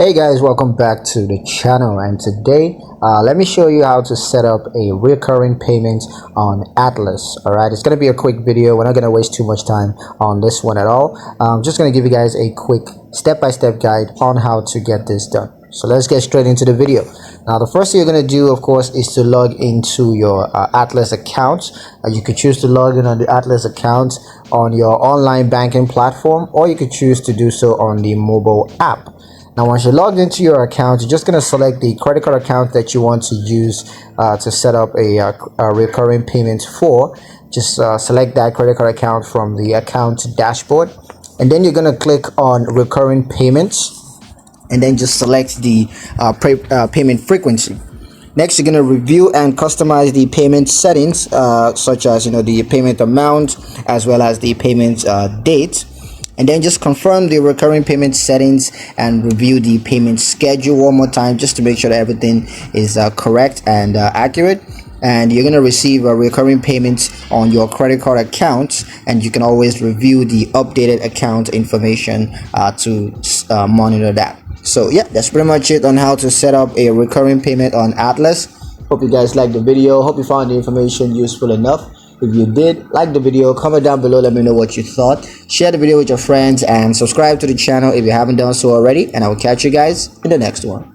Hey guys, welcome back to the channel, and today let me show you how to set up a recurring payment on Atlas. All right, it's going to be a quick video. We're not going to waste too much time on this one at all. I'm just going to give you guys a quick step-by-step guide on how to get this done. So let's get straight into the video. Now, the first thing you're going to do, of course, is to log into your Atlas account. You could choose to log in on the Atlas account on your online banking platform, or you could choose to do so on the mobile app. Now, once you're logged into your account, you're just going to select the credit card account that you want to use to set up a recurring payment for. Just select that credit card account from the account dashboard, and then you're going to click on recurring payments, and then just select the payment frequency. Next, you're going to review and customize the payment settings, such as the payment amount as well as the payment date. And then just confirm the recurring payment settings and review the payment schedule one more time, just to make sure that everything is correct and accurate. And you're going to receive recurring payments on your credit card account, and you can always review the updated account information to monitor that. So yeah, that's pretty much it on how to set up a recurring payment on Atlas. Hope you guys liked the video. Hope you found the information useful enough. If you did, like the video, comment down below, let me know what you thought. Share the video with your friends and subscribe to the channel if you haven't done so already, and I will catch you guys in the next one.